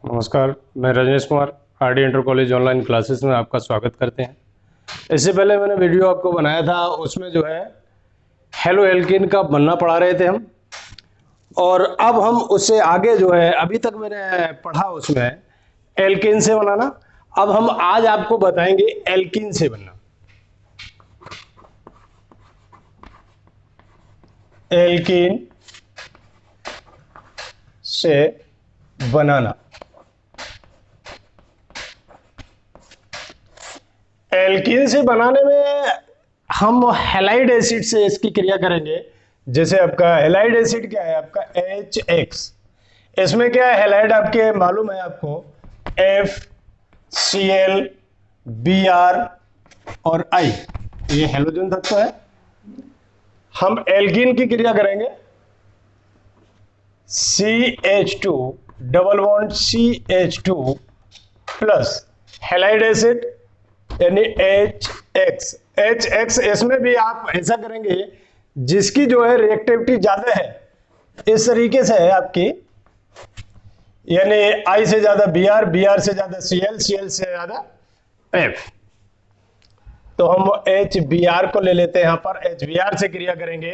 नमस्कार, मैं Rajneesh Kumar RD inter college online classes में आपका स्वागत करते हैं। इससे पहले मैंने वीडियो आपको बनाया था, उसमें जो है हेलो एल्कीन का बनना पढ़ा रहे थे हम। और अब हम उससे आगे जो है अभी तक मैंने पढ़ा उसमें एल्कीन से बनाना। अब हम आज आपको बताएंगे एल्कीन से बनना। एल्कीन से बनाना। एल्कीन से बनाने में हम हैलाइड एसिड से इसकी क्रिया करेंगे। जैसे आपका हैलाइड एसिड क्या है, आपका HX। इसमें क्या है, हैलाइड आपके मालूम है आपको, FCl, Br और I, ये हैलोजन तत्व है। हम एल्कीन की क्रिया करेंगे, CH2 double bond CH2 plus halide acid यानी HX। इसमें भी आप ऐसा करेंगे जिसकी जो है रिएक्टिविटी ज्यादा है, इस तरीके से है आपकी, यानी I से ज्यादा Br से ज्यादा Cl से ज्यादा F। तो हम HBr को ले लेते हैं, यहां पर HBr से क्रिया करेंगे।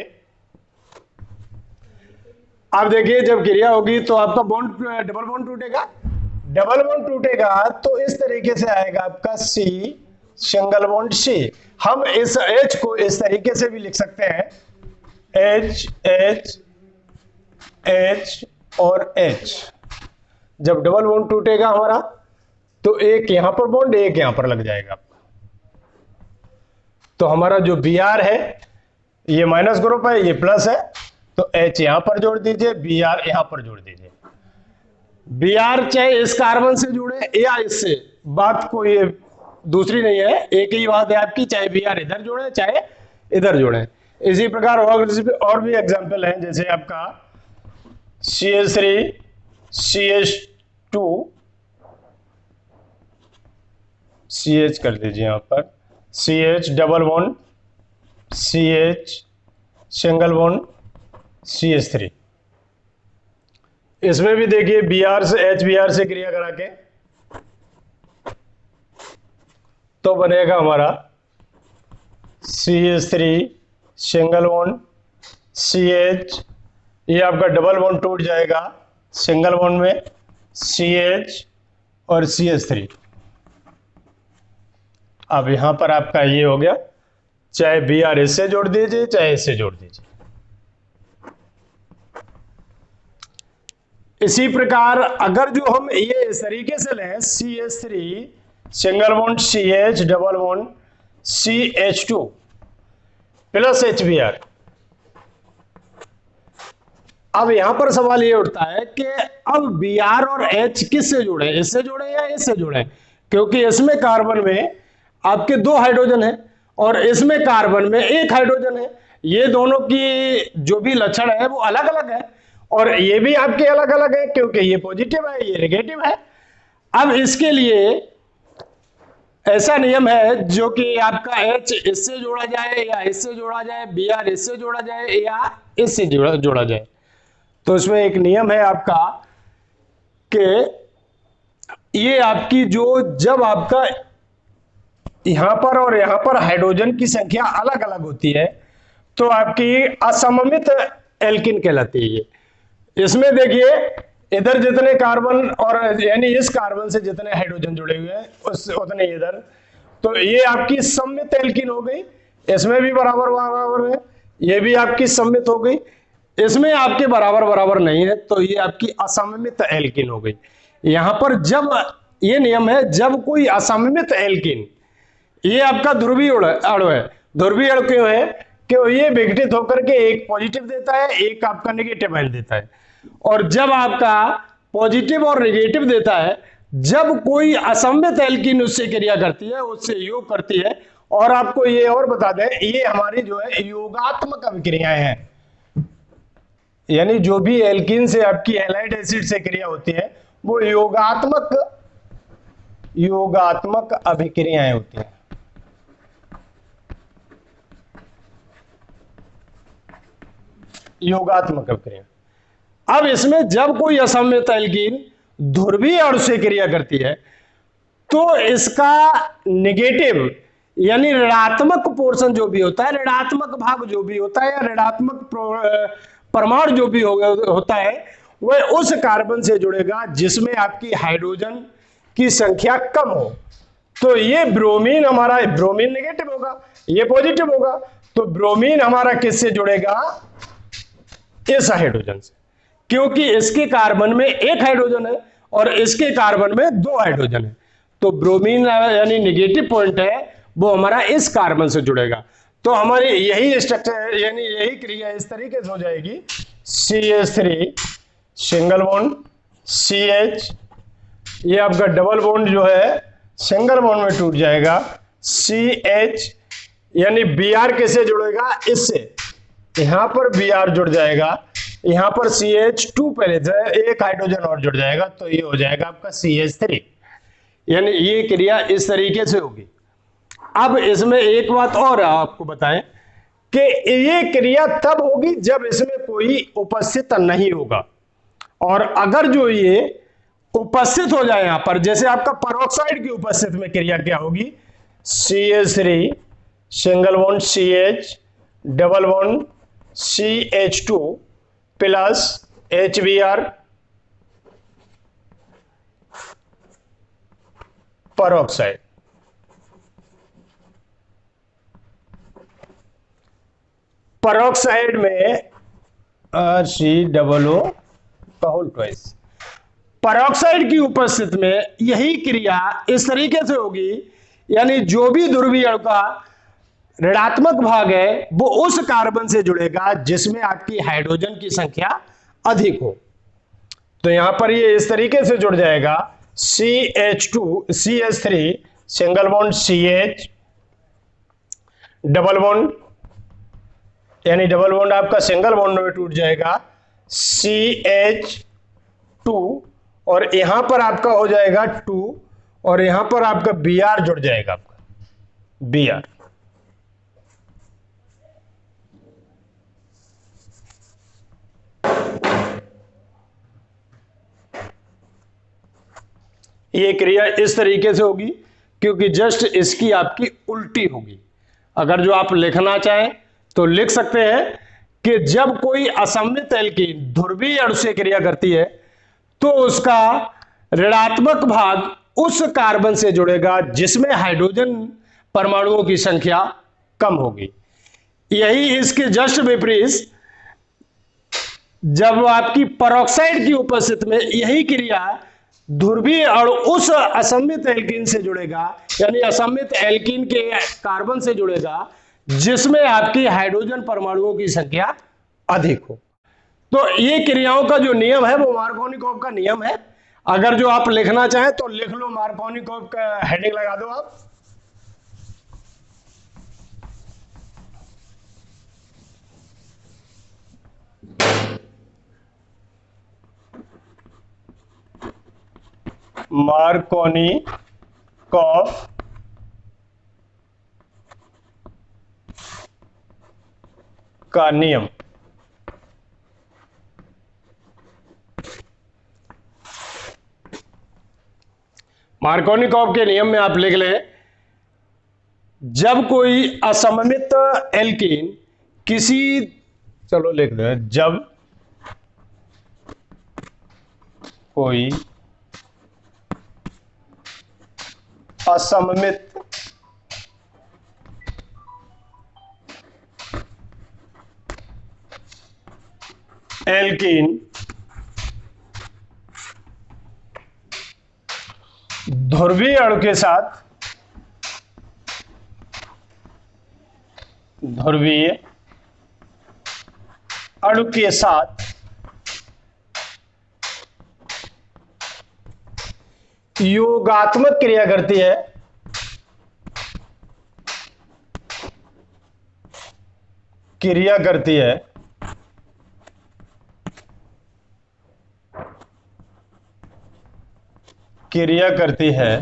अब देखिए जब क्रिया होगी तो आपका बॉन्ड डबल बॉन्ड टूटेगा। डबल बॉन्ड टूटेगा तो इस तरीके से आएगा आपका C सिंगल बॉन्ड C। हम इस H को इस तरीके से भी लिख सकते हैं, H और H। जब डबल बॉन्ड टूटेगा हमारा तो एक यहां पर बॉन्ड, एक यहां पर लग जाएगा। तो हमारा जो Br है ये माइनस ग्रुप है, ये प्लस है, तो H यहां पर जोड़ दीजिए, Br यहां पर जोड़ दीजिए। Br चाहे इस कार्बन से जुड़े या इससे, बात कोई दूसरी नहीं है, एक ही बात है आपकी, चाहे Br इधर जोड़े चाहे इधर जोड़े। इसी प्रकार और भी एग्जांपल हैं, जैसे आपका CH3 CH2 CH कर दीजिए यहां पर, CH double bond CH single bond CH3। इसमें भी देखिए Br से HBr से क्रिया करा के तो बनेगा हमारा CH3 सिंगल बॉन्ड CH, ये आपका डबल बॉन्ड टूट जाएगा सिंगल बॉन्ड में, CH और CH3। अब यहां पर आपका ये हो गया, चाहे Br इससे जोड़ दीजिए चाहे इससे जोड़ दीजिए। इसी प्रकार अगर जो हम ये इस तरीके से लें, CH3 single bond CH double bond CH2 plus HBr। अब यहां पर सवाल ये उठता है कि अब Br और H किससे जुड़े, इससे जुड़े या इससे जुड़े, क्योंकि इसमें कार्बन में आपके 2 हाइड्रोजन है और इसमें कार्बन में 1 हाइड्रोजन है। ये दोनों की जो भी लक्षण है वो अलग अलग है और ये भी आपके अलग अलग है, क्योंकि ये पॉजिटिव है ये नेगेटिव है। अब इसके लिए ऐसा नियम है जो कि आपका H इससे जोड़ा जाए या इससे जोड़ा जाए, Br इससे जोड़ा जाए या इससे जोड़ा जाए। तो इसमें एक नियम है आपका कि ये आपकी जो जब आपका यहां पर और यहां पर हाइड्रोजन की संख्या अलग अलग होती है तो आपकी असममित एल्कीन कहलाती है ये। इसमें देखिए इधर जितने कार्बन और यानी इस कार्बन से जितने हाइड्रोजन जुड़े हुए हैं उस उतने इधर, तो ये आपकी सममित एल्कीन हो गई। इसमें भी बराबर बराबर है, ये भी आपकी सममित हो गई। इसमें आपके बराबर बराबर नहीं है तो ये आपकी असममित एल्कीन हो गई। यहां पर जब ये नियम है, जब कोई असममित एल्कीन, ये आपका ध्रुवीय अणु है। ध्रुवीय अणु क्यों है, क्यों ये विघटित होकर के एक पॉजिटिव देता है एक आपका नेगेटिव आयन देता है। और जब आपका पॉजिटिव और नेगेटिव देता है, जब कोई असममित एल्कीन उससे क्रिया करती है, उससे योग करती है। और आपको ये और बता दें, ये हमारी जो है योगात्मक अभिक्रियाएं हैं, यानी जो भी एल्कीन से आपकी हैलाइड एसिड से क्रिया होती है वो योगात्मक अभिक्रियाएं होती हैं। योगात्मक अभिक्रिया। अब इसमें जब कोई असममित एल्कीन ध्रुवीय अणु से क्रिया करती है तो इसका नेगेटिव यानी ऋणात्मक पोर्शन जो भी होता है, ऋणात्मक भाग जो भी होता है या ऋणात्मक परमाणु जो भी होता है वह उस कार्बन से जुड़ेगा जिसमें आपकी हाइड्रोजन की संख्या कम हो। तो ये ब्रोमीन हमारा, ब्रोमीन नेगेटिव होगा, ये पॉजिटिव होगा, तो ब्रोमीन हमारा किससे जुड़ेगा? इस हाइड्रोजन से, क्योंकि इसके कार्बन में एक हाइड्रोजन है और इसके कार्बन में दो हाइड्रोजन है। तो ब्रोमीन यानी नेगेटिव पॉइंट है वो हमारा इस कार्बन से जुड़ेगा। तो हमारी यही स्ट्रक्चर यानी यही क्रिया इस तरीके से हो जाएगी, CH3 सिंगल बॉन्ड CH, ये आपका डबल बॉन्ड जो है सिंगल बॉन्ड में टूट जाएगा, CH यानी Br कैसे जुड़ेगा? इससे, यहां पर Br जुड़ जाएगा, यहां पर CH2 पहले से एक हाइड्रोजन और जुड़ जाएगा, तो ये हो जाएगा आपका CH3। यानी ये क्रिया इस तरीके से होगी। अब इसमें एक बात और आपको बताएं कि ये क्रिया तब होगी जब इसमें कोई उपस्थित नहीं होगा, और अगर जो ये उपस्थित हो जाए यहां पर, जैसे आपका पेरोक्साइड की उपस्थिति में क्रिया क्या होगी? CH3 single bond CH double bond CH2 plus HBr peroxide. Peroxide में COO का होल ट्वाइस। पेरोक्साइड की उपस्थिति में यही क्रिया इस तरीके से होगी, यानी जो भी ध्रुवीय अणु का ऋणात्मक भाग है वो उस कार्बन से जुड़ेगा जिसमें आपकी हाइड्रोजन की संख्या अधिक हो। तो यहां पर ये इस तरीके से जुड़ जाएगा, CH3 single bond CH double bond, यानी डबल बॉन्ड आपका सिंगल बॉन्ड में टूट जाएगा, CH2, और यहां पर आपका हो जाएगा 2, और यहां पर आपका Br जुड़ जाएगा, आपका Br। ये क्रिया इस तरीके से होगी, क्योंकि जस्ट इसकी आपकी उल्टी होगी। अगर जो आप लिखना चाहें तो लिख सकते हैं कि जब कोई असममित एल्कीन ध्रुवीय अणु से क्रिया करती है तो उसका ऋणात्मक भाग उस कार्बन से जुड़ेगा जिसमें हाइड्रोजन परमाणुओं की संख्या कम होगी। यही इसके जस्ट विपरीत जब आपकी पेरोक्साइड की उपस्थिति में यही क्रिया ध्रुवीय अणु उस असममित एल्कीन से जुड़ेगा, यानी असममित एल्कीन के कार्बन से जुड़ेगा जिसमें आपकी हाइड्रोजन परमाणुओं की संख्या अधिक हो। तो ये क्रियाओं का जो नियम है वो मार्कोनिकॉफ का नियम है। अगर जो आप लिखना चाहें तो लिख लो, मार्कोनिकॉफ का हेडिंग लगा दो आप। मार्कोनिकॉफ का नियम। मार्कोनिकॉफ के नियम में आप लिख लें, जब कोई असममित एल्कीन किसी, चलो लिख दो, जब कोई असममित एल्कीन ध्रुवीय अणु के साथ, ध्रुवीय अणु के साथ योगात्मक क्रिया करती है, क्रिया करती है, क्रिया करती है,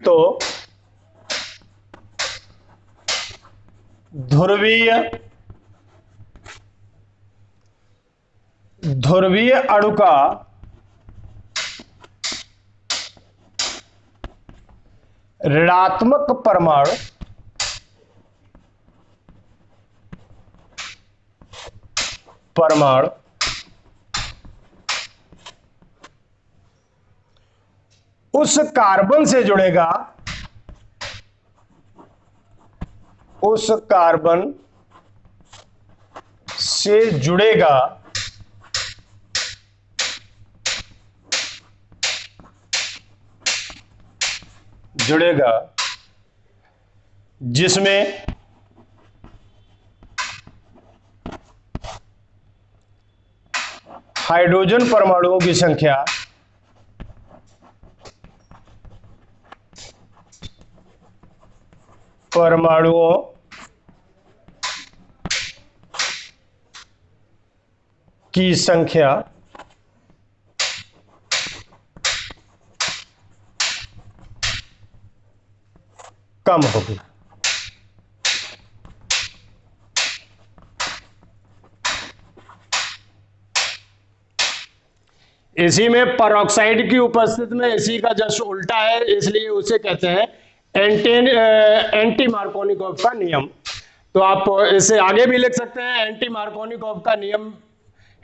तो ध्रुवीय अणु का ऋणात्मक परमाणु उस कार्बन से जुड़ेगा, उस कार्बन से जुड़ेगा जिसमें हाइड्रोजन परमाणुओं की संख्या कम होगी। इसी में परऑक्साइड की उपस्थिति में इसी का जस्ट उल्टा है, इसलिए उसे कहते हैं एंटी मार्कोनिकॉफ का नियम। तो आप इसे आगे भी लिख सकते हैं, एंटी मार्कोनिकॉफ का नियम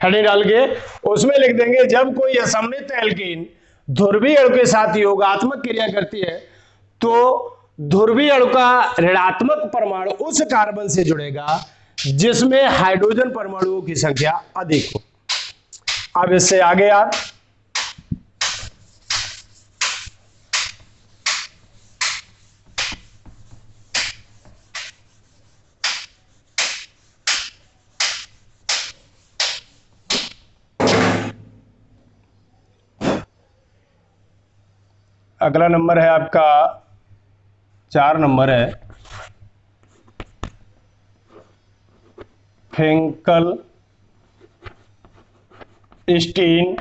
हेडिंग डाल के उसमें लिख देंगे, जब कोई असममित एल्कीन ध्रुवीय अणु के साथ योगात्मक क्रिया करती है तो ध्रुवीय अणु का ऋणात्मक परमाणु उस कार्बन से जुड़ेगा जिसमें हाइड्रोजन परमाणुओं की संख्या अधिक हो। अब इससे आगे आप अगला नंबर है आपका 4 नंबर है फिंकल स्टीन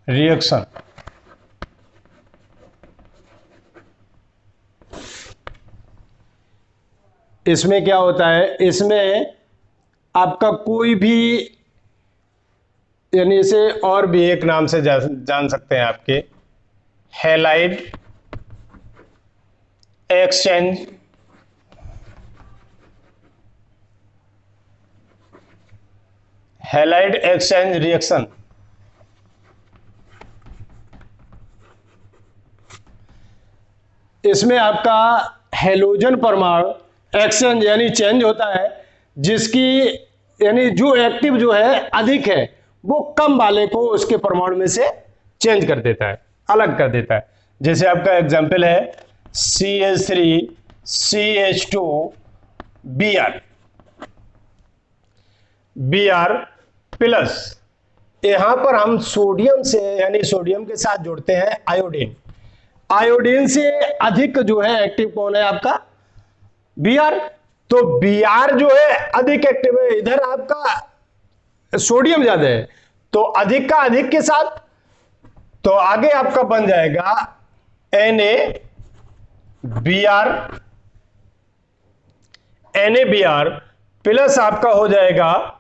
रिएक्शन। इसमें क्या होता है, इसमें आपका कोई भी, यानी इसे और भी एक नाम से जान सकते हैं आपके, हैलाइड एक्सचेंज रिएक्शन। इसमें आपका हैलोजन परमाणु एक्सचेंज यानी चेंज होता है, जिसकी यानी जो एक्टिव जो है अधिक है वो कम वाले को उसके परमाणु में से चेंज कर देता है, अलग कर देता है। जैसे आपका एग्जांपल है CH3CH2Br प्लस, यहां पर हम सोडियम से यानी सोडियम के साथ जोड़ते हैं आयोडीन। आयोडीन से अधिक जो है एक्टिव कौन है आपका, Br। तो Br जो है अधिक एक्टिव है, इधर आपका सोडियम ज्यादा है तो अधिक का अधिक के साथ, तो आगे आपका बन जाएगा NaBr प्लस आपका हो जाएगा,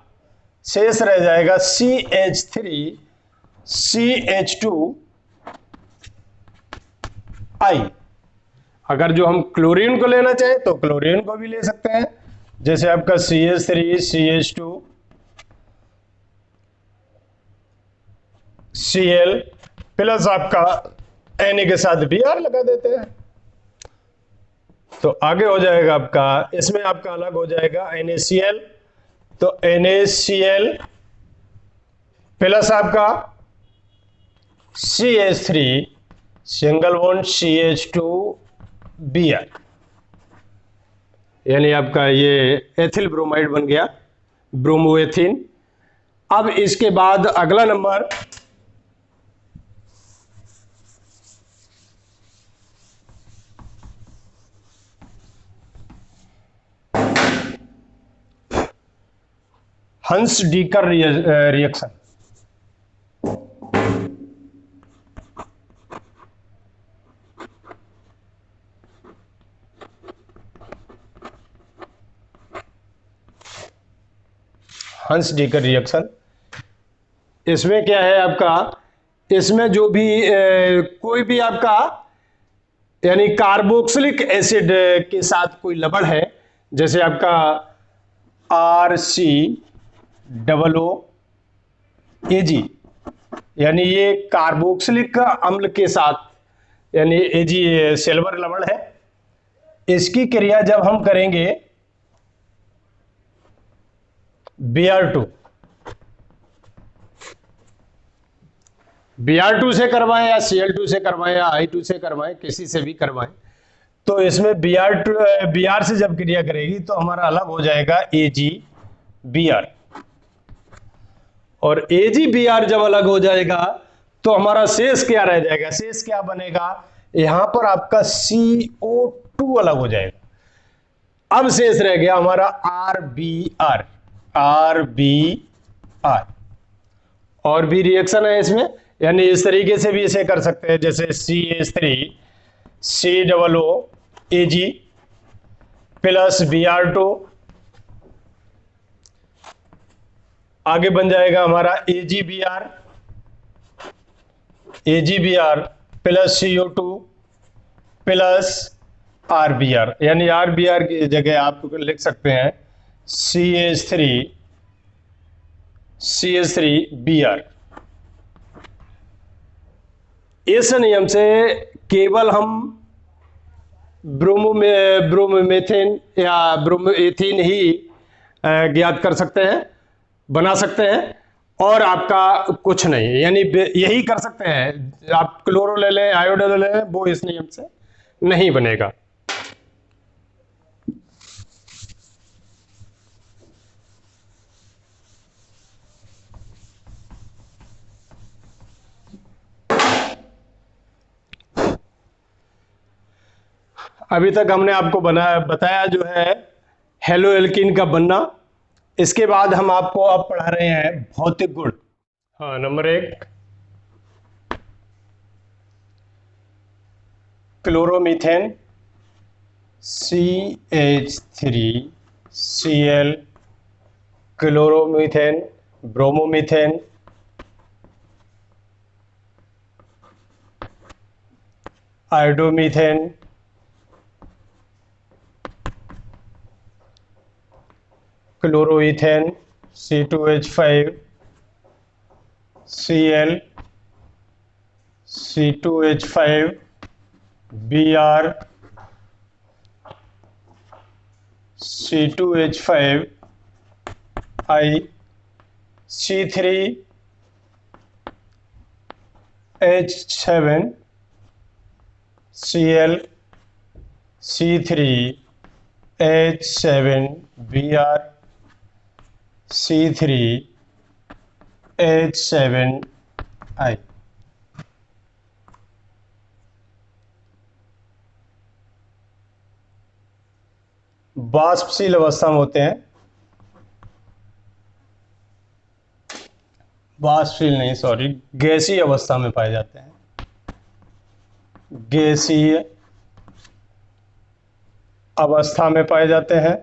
शेष रह जाएगा CH3CH2I। अगर जो हम क्लोरीन को लेना चाहें तो क्लोरीन को भी ले सकते हैं, जैसे आपका CH3CH2Cl प्लस आपका Na के साथ Br लगा देते हैं, तो आगे हो जाएगा आपका, इसमें आपका अलग हो जाएगा NaCl। तो NaCl प्लस आपका CH3 सिंगल बॉन्ड CH2Br, यानी आपका ये एथिल ब्रोमाइड बन गया, ब्रोमोएथिन। अब इसके बाद अगला नंबर हंस डीकर रिएक्शन। हंस डीकर रिएक्शन। इसमें क्या है आपका, इसमें जो भी कोई भी आपका यानी कार्बोक्सिलिक एसिड के साथ कोई लवण है, जैसे आपका RCOO, यानी ये कार्बोक्सिलिक अम्ल के साथ यानी एजी सिल्वर लवण है। इसकी क्रिया जब हम करेंगे Br2 से करवाएं या Cl2 से करवाएं या I2 से करवाएं, किसी से भी करवाएं, तो इसमें Br से जब क्रिया करेगी तो हमारा अलग हो जाएगा AgBr, और AgBr जब अलग हो जाएगा तो हमारा शेष क्या रह जाएगा, शेष क्या बनेगा, यहां पर आपका CO2 अलग हो जाएगा। अब शेष रह गया हमारा RBr। और भी रिएक्शन है इसमें, यानी इस तरीके से भी इसे कर सकते हैं, जैसे CH3COOAg प्लस Br2, आगे बन जाएगा हमारा AgBr plus CO2 plus RBr, यानी RBr की जगह आप लिख सकते हैं CH3Br। इस नियम से केवल हम ब्रोमोमीथेन या ब्रोमोएथेन ही ज्ञात कर सकते हैं, बना सकते हैं, और आपका कुछ नहीं, यानी यही कर सकते हैं। आप क्लोरो ले लें, आयोडो ले लें, वो इस नियम से नहीं बनेगा। अभी तक हमने आपको बताया जो है हेलो एल्कीन का बनना। इसके बाद हम आपको अब पढ़ा रहे हैं भौतिक गुण। हाँ, number 1 chloromethane CH3Cl, chloromethane, bromomethane, iodomethane, chloroethane C2H5, Cl C2H5, Br C2H5, I C3H7, Cl C3H7, Br C3H7I। वाष्पशील अवस्था में होते हैं, वाष्पशील नहीं, सॉरी, गैसीय अवस्था में पाए जाते हैं। गैसीय अवस्था में पाए जाते हैं।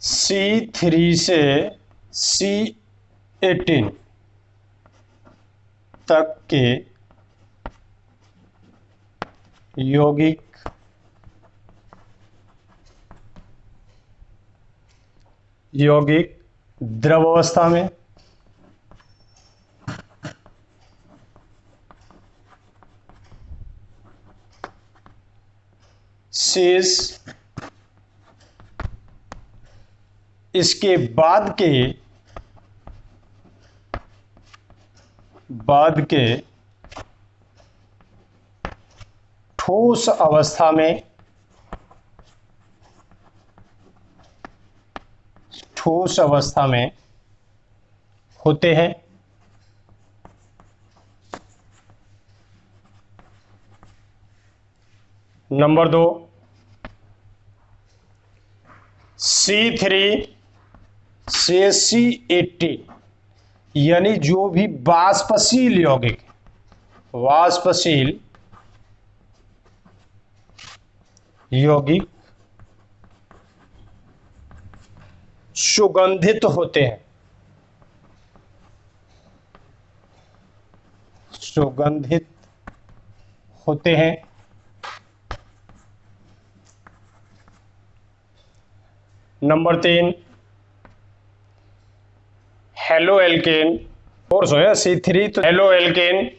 C3 से C18 तक के यौगिक द्रव अवस्था में, शेष इसके बाद के ठोस अवस्था में होते हैं। नंबर 2 C3 satiety यानी जो भी वाष्पशील यौगिक, वाष्पशील यौगिक सुगंधित होते हैं, सुगंधित होते हैं। नंबर 3 हेलो एल्केन, कोर्स है C3 तो हेलो एल्केन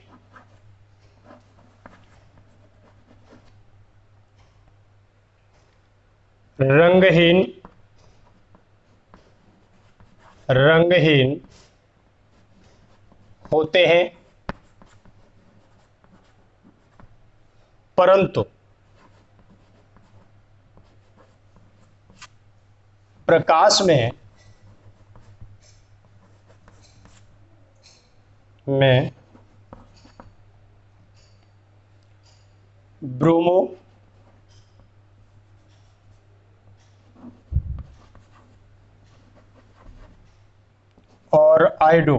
रंगहीन, रंगहीन होते हैं, परंतु प्रकाश में ब्रोमो और आयोडो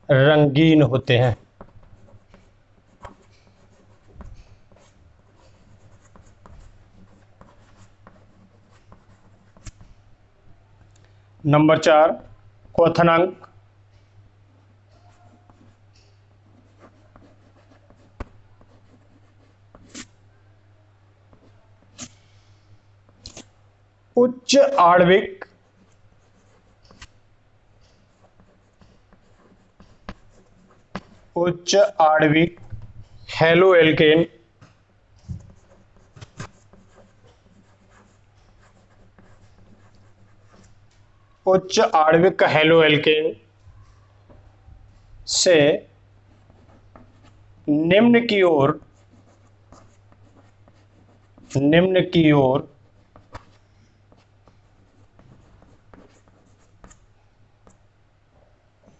रंगीन होते हैं। नंबर 4 क्वथनांक, उच्च आणविक हेलो एल्केन उच्च आणविक हेलो एल्केन से निम्न की ओर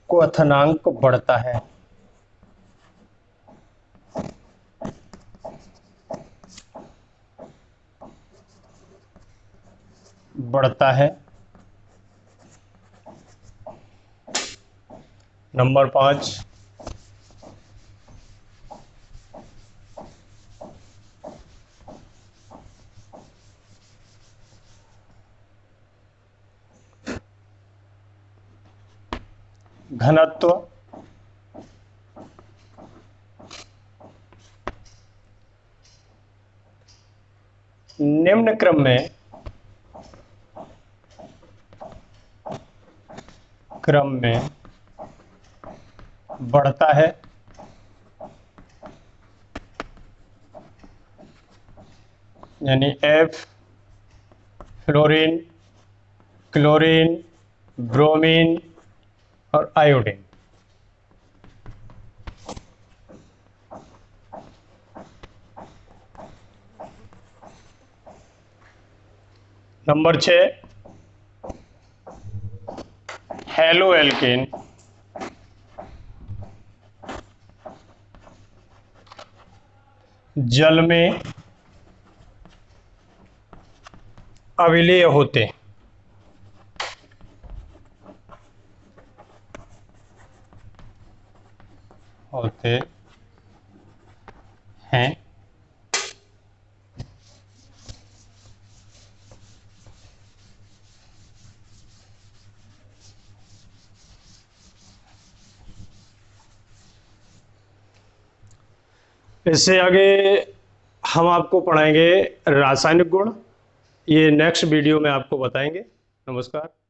क्वथनांक बढ़ता है, बढ़ता है। नंबर 5 घनत्व, निम्न क्रम में बढ़ता है, यानी F फ्लोरीन, क्लोरीन, ब्रोमीन और आयोडीन। नंबर 6 हेलो एल्केन जल में अविलेय होते हैं। इससे आगे हम आपको पढ़ाएंगे रासायनिक गुण, ये नेक्स्ट वीडियो में आपको बताएंगे। नमस्कार।